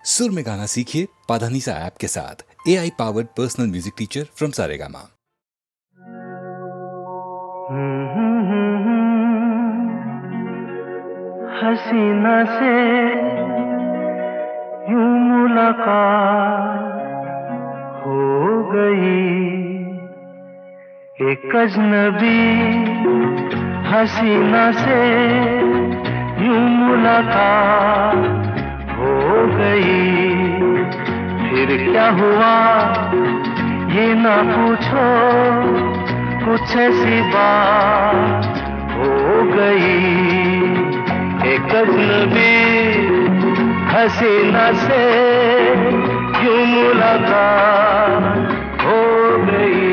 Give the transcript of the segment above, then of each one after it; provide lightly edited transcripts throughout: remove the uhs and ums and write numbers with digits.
सुर में गाना सीखिए पाधानीसा ऐप के साथ। AI powered personal music teacher from Saregama. हसीना से यूं मुलाकात हो गई, एक अजनबी हसीना से यूं मुलाकात हो गई। फिर क्या हुआ ये ना पूछो, कुछ ऐसी बात हो गई। एक अजनबी हसीना से यूं मुलाकात हो गई।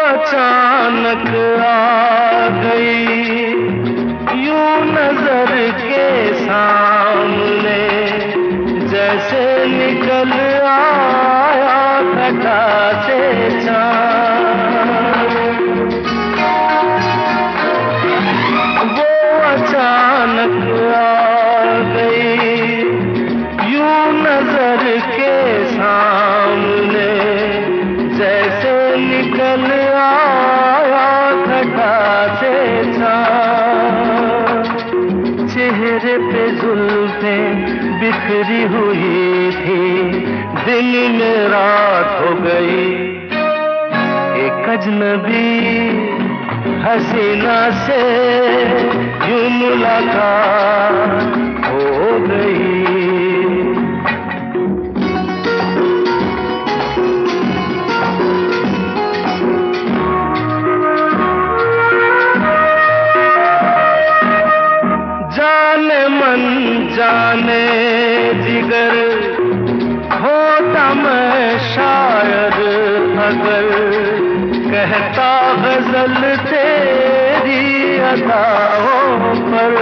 अचानक आ गई यूं नजर के सामने, जैसे निकल आया घटा से चाँद। वो अचानक आ गई यूं नजर के सामने, जैसे निकल चेहरे पे जुल्फें बिखरी हुई थी, दिल में रात हो गई। एक अजनबी हसीना से यूं मुलाकात हो गई। जाने जिगर होता मैं शायद अगर, कहता गजल तेरी अदाओं पर।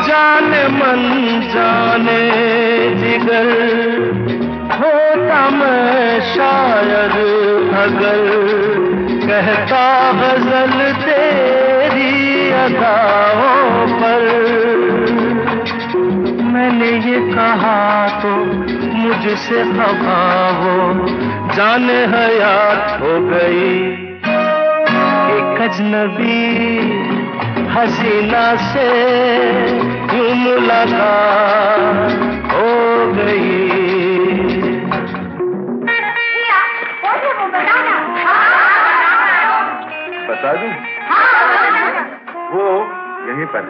जाने मन जाने जिगर होता मैं शायद अगर, कहता गजल तेरी अदाओं पर। मैंने ये कहा तो मुझसे खफा वो जाने हयात हो गई। एक अजनबी हसीना से यूं मुलाकात हो गई। बता दूं? वो यहीं पर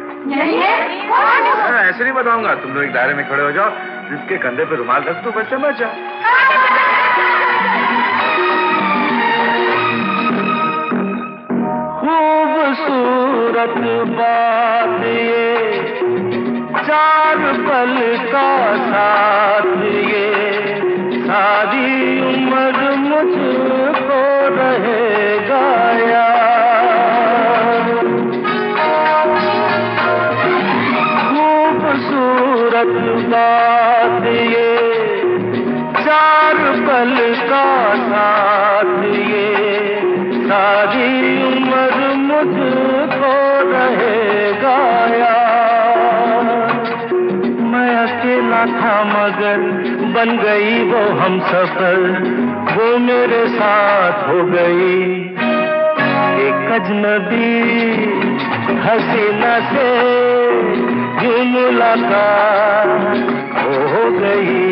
ऐसे नहीं बताऊंगा। तुम लोग एक दायरे में खड़े हो जाओ, जिसके कंधे पे रुमाल रख दो, बस समझ जाओ। खूबसूरत बात ये, चार पल का साथ ये, सारी उम्र मुझको रहेगा याद। खूबसूरत बात ये, चार पल का साथ ये, सारी उम्र मुझको रहेगा याद। मैं अकेला था मगर बन गई वो हमसफर, वो मेरे साथ हो गई। एक अजनबी हसीना से यूं मुलाकात हो गई।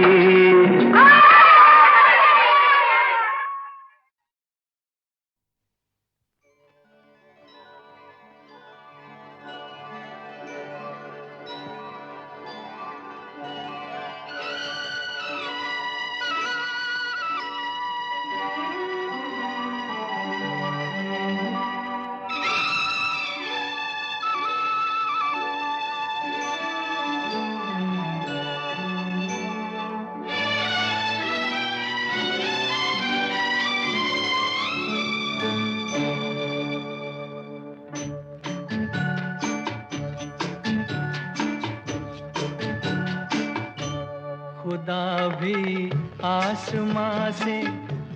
भी आसमां से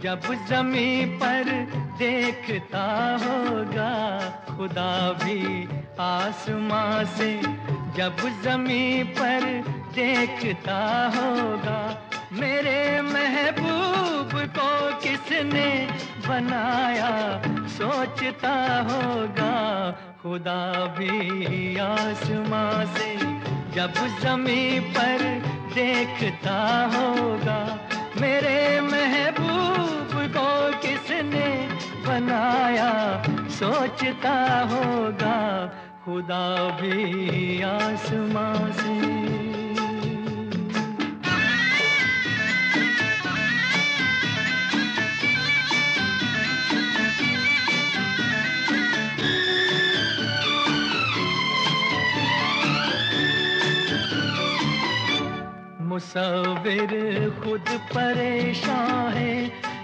जब ज़मीं पर देखता होगा, खुदा भी आसमां से जब ज़मीं पर देखता होगा, मेरे महबूब को किसने बनाया सोचता होगा, खुदा भी आसमां से जब ज़मीं पर देखता होगा, मेरे महबूब को किसने बनाया सोचता होगा, खुदा भी आसमां से। मुसव्विर खुद परेशान है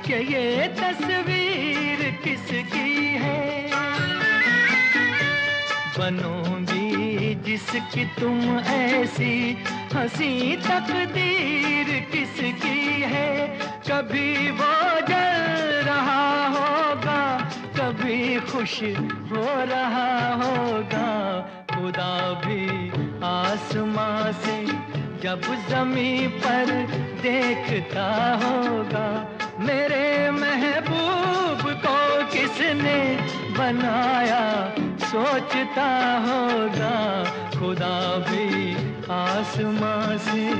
कि ये तस्वीर किसकी है, बनोगी जिसकी तुम ऐसी हंसी तकदीर किसकी है, कभी वो जल रहा होगा, कभी खुश हो रहा होगा, खुदा भी आसमां से जब ज़मीं पर देखता होगा, मेरे महबूब को किसने बनाया सोचता होगा, खुदा भी आसमां से।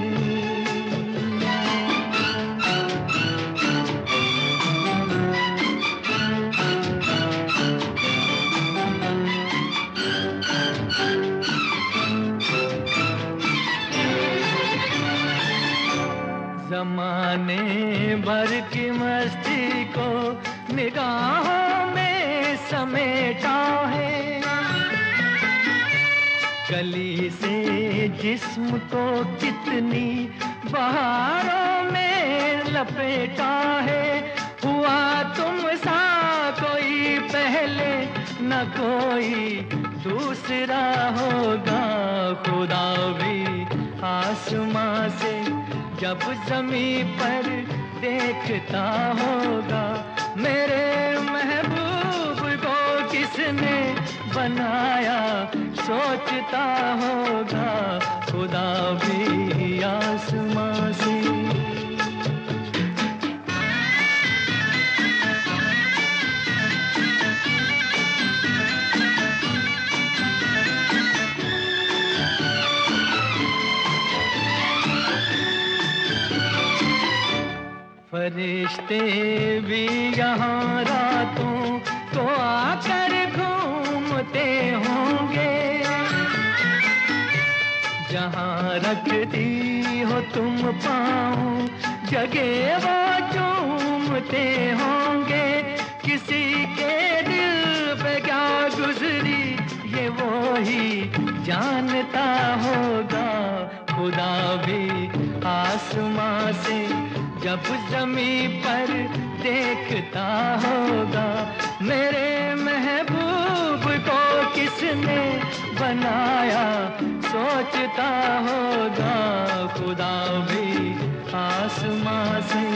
ज़माने भर की मस्ती को निगाहों में समेटा है, कली से जिस्म को कितनी बहारों में लपेटा है, हुआ तुम सा कोई पहले न कोई दूसरा होगा, खुदा भी आसमां से जब ज़मीं पर देखता होगा, मेरे महबूब को किसने बनाया सोचता होगा, खुदा भी आसमां से। फरिश्ते भी यहाँ रातों को आकर घूमते होंगे, जहाँ रखती हो तुम पाँव जगह वो चूमते होंगे, किसी के दिल पे क्या गुजरी ये वो ही जानता होगा, खुदा भी आसमां से जब ज़मीं पर देखता होगा, मेरे महबूब को किसने बनाया सोचता होगा, खुदा भी आसमां से।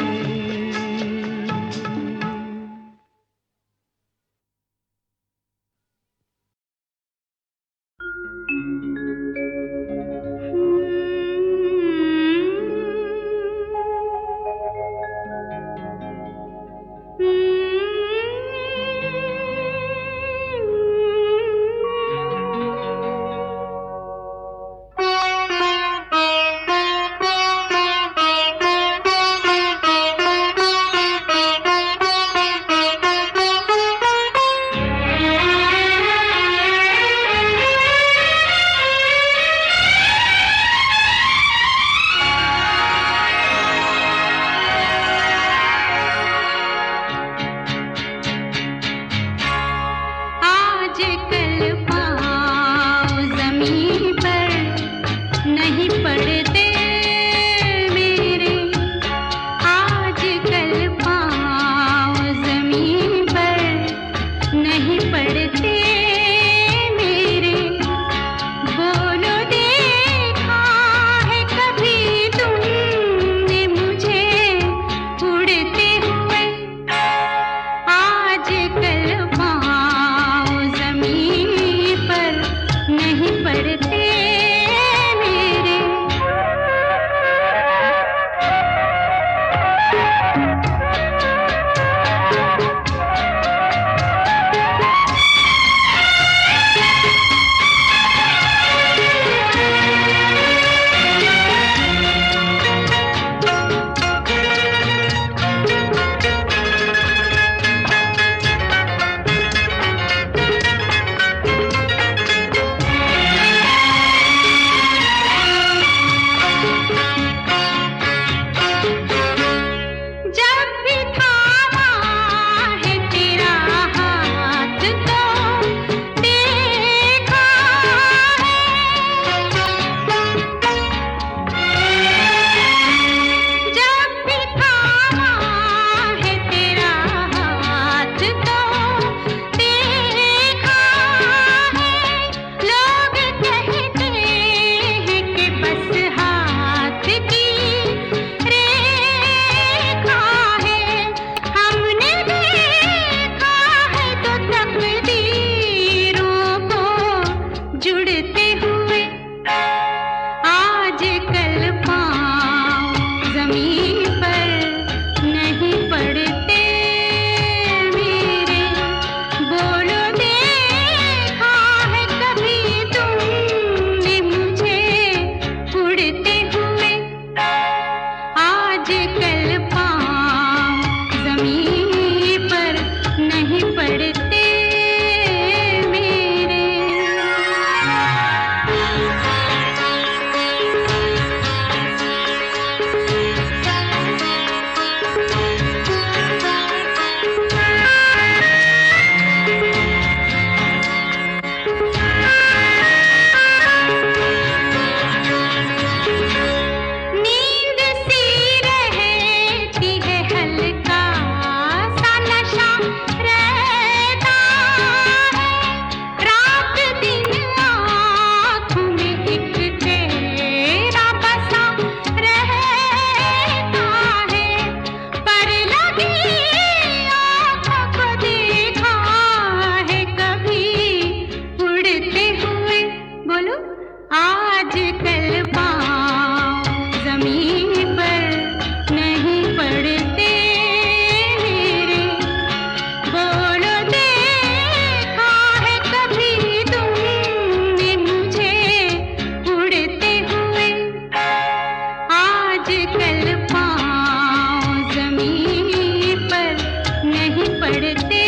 पड़ते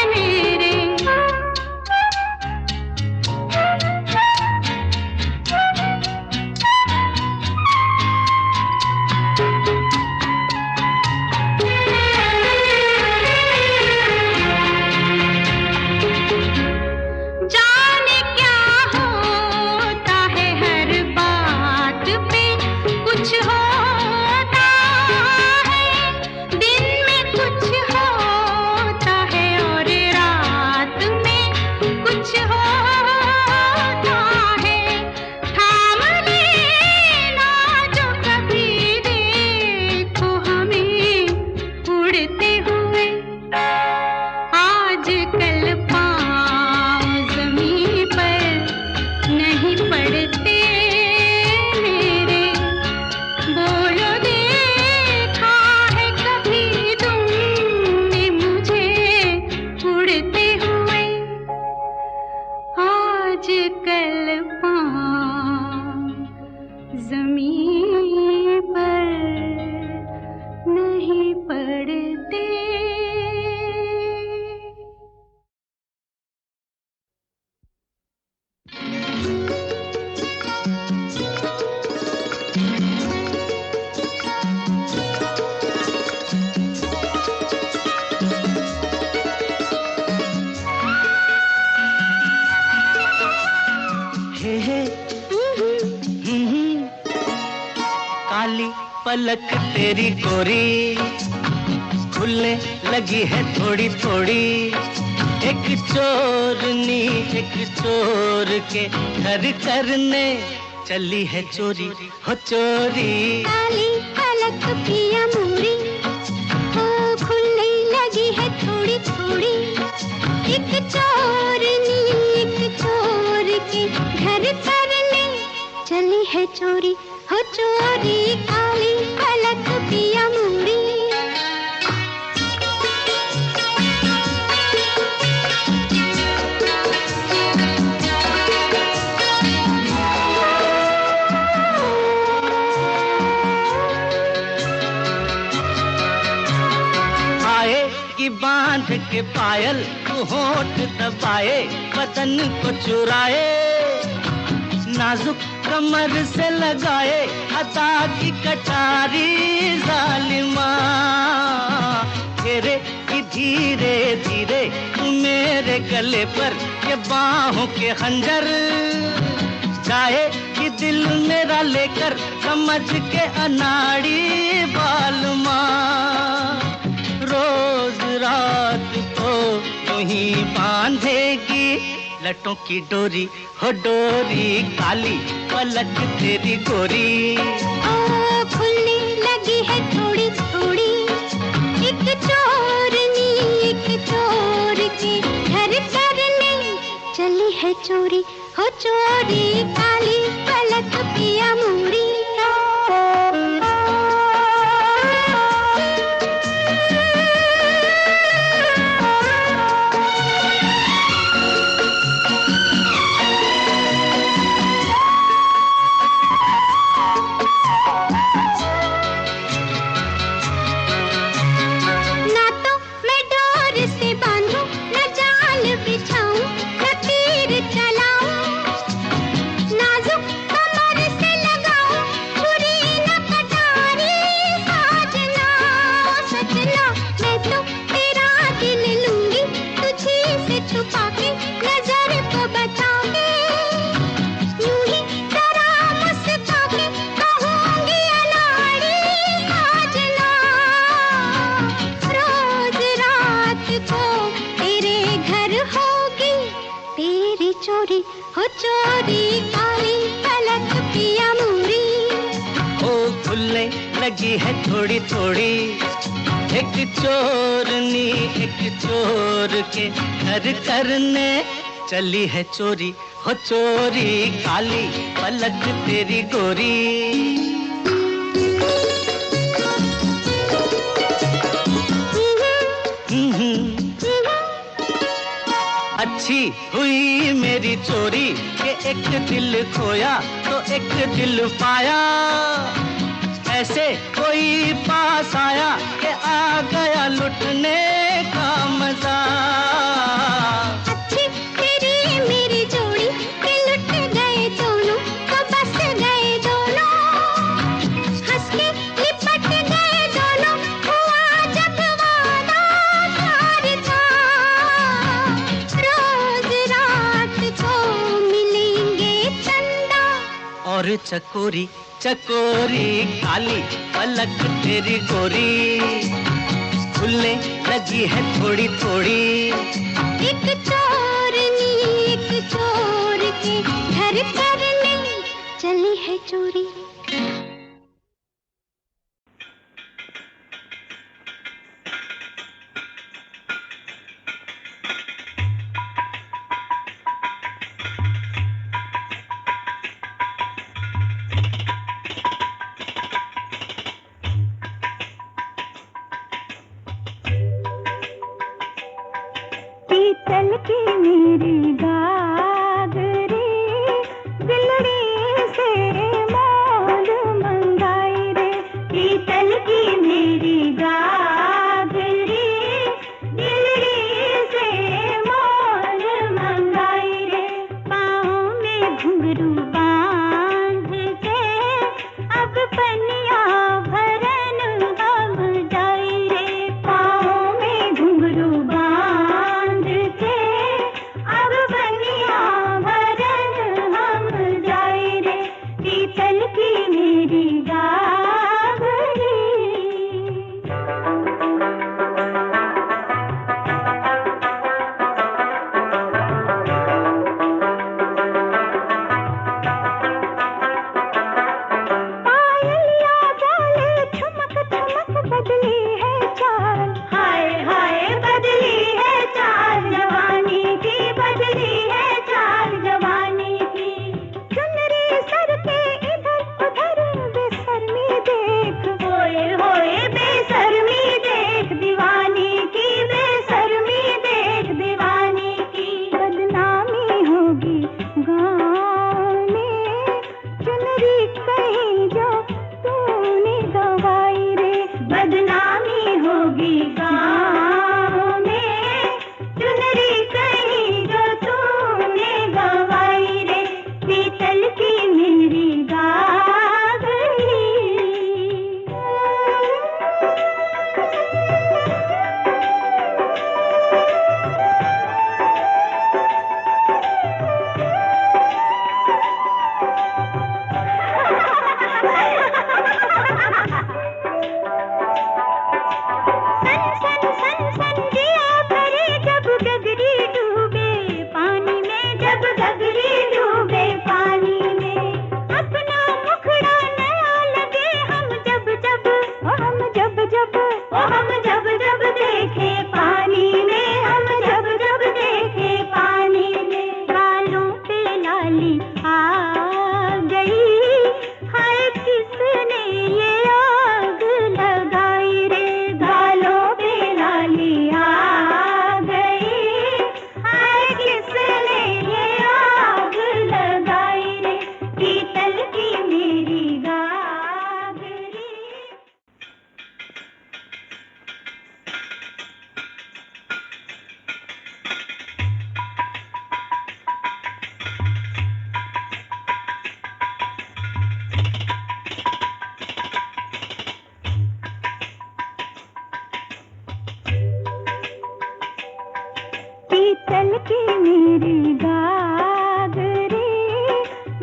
मेरे। जाने क्या होता है हर बात पे कुछ होता है, दिन में कुछ होता है और रात में कुछ होता है। थाम लेना जो कभी देखो हमें उड़ते हुए, आज कल पाँव ज़मीं पर नहीं पड़ते मेरे। बोलो देखा है कभी तुमने मुझे उड़ते हुए, आज कल पाँव ज़मीं पर नहीं पड़ते। हे हे काली पलक तेरी गोरी, खुलने लगी है थोड़ी थोड़ी। एक चोरनी एक चोर के घर करने चली है चोरी हो चोरी। काली पलक पिया मोरी, ओ खुलने लगी है थोड़ी थोड़ी। एक चोरनी एक चोर के घर करने चली है चोरी हो चोरी। काली पलक पिया मोरी। आए कि बांध के पायल तू होठ दबाए, बदन को चुराए, नाजुक कमर से लगाए अदा की कटारी जालिमा। घेरे कि धीरे धीरे तू मेरे गले पर ये बाहों के खंजर, जाए कि दिल मेरा लेकर समझ के अनाड़ी बालमा। रोज रात को यूं ही बांधेगी लटों की डोरी हो डोरी। काली पलक तेरी गोरी, ओ खुलने लगी है थोड़ी थोड़ी। एक चोरनी एक चोर के घर करने चली है चोरी हो चोरी। काली पलक पिया मोरी। ना तो मैं डोर से बांधूं, न जाल बिछाऊं, न तीर चलाऊं, नाजुक कमर से लगाऊं छुरी न कटारी। साजना सजना मैं तो तेरा दिल लूंगी, तुझी से छुपा के नजर को बचा के। यूं ही जरा मुस्का के कहूंगी अनाड़ी साजना। रोज रात को तेरे घर होगी तेरी चोरी हो चोरी। काली पलक पिया मोरी। ओ खुलने लगी है थोड़ी थोड़ी। एक चोरनी एक चोर के घर करने चली है चोरी हो चोरी। काली पलक तेरी गोरी। अच्छी हुई मेरी चोरी के एक दिल खोया तो एक दिल पाया। ऐसे कोई पास आया कि आ गया लुटने का रे चकोरी चकोरी काली पलक तेरी गोरी खुलने लगी है थोड़ी थोड़ी। एक चोरनी एक चोर के घर करने चली है चोरी। पीतल की मेरी गागरी दिलड़ी से मोल मंगाई रे। पीतल की मेरी गागरी दिलड़ी से मोल मंगाई रे। पाँव में घुंघरू बांध के अब पनिया भरन हम जाई रे। पाँव में घुंघरू बांध के अब बनिया भरन हम जाई रे। पीतल की मेरी गागरी। पायलिया बोले ठुमक ठुमक बदली है चाल। हाय हाय बदली है चाल जवानी की बदली है चाल जवानी की। चुनरी सर पे इधर उधर बेशर्मी देख। होए होए बेशर्मी देख दीवानी की बेशर्मी देख दीवानी की। बदनामी होगी गाँव में चुनरी कहीं जो तूने गवाई रे। बदनामी होगी गाँव में चुनरी कहीं जो तूने गवाई रे। पीतल की मेरी गागरी। सन सन सन जिया भरे जब गगरी डूबे पानी में। जब गगरी डूबे पानी में अपना मुखड़ा नया लगे हम जब जब हम जब जब हम जब जब देखे पानी में। हम जब जब देखे पानी में। गालों पे लाली आ गई हाय किसने ये आग लगाई रे। गालों पे लाली आ गई हाय किसने ये आग लगाई रे। पीतल की मेरी गागरी। पीतल की मेरी गागरी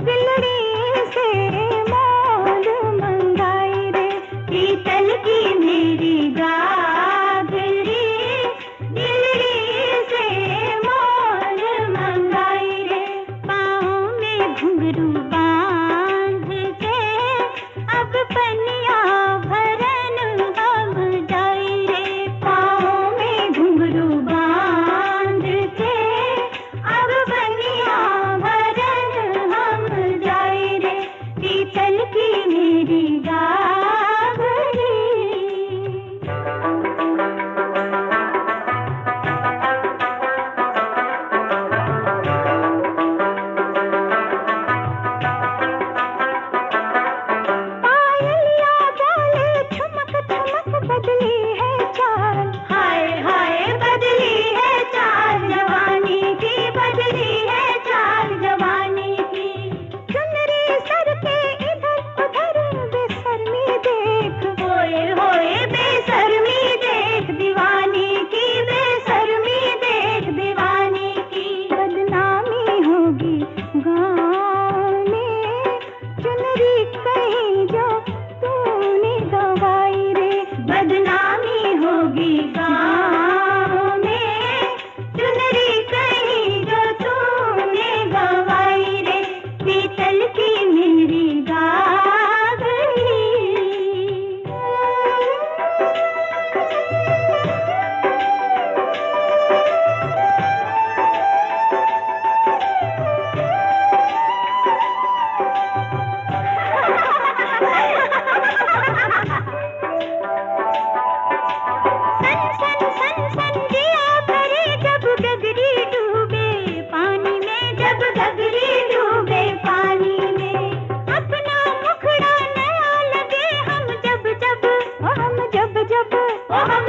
दिलड़ी से मोल मंगाई रे। पीतल की मेरी गागरी दिलड़ी से मोल मंगाई रे। पाँव में घुंघरू बांध के अब पनिया भरन हम जाई रे। पाँव में घुंघरू बांध के अब बनिया ओ हम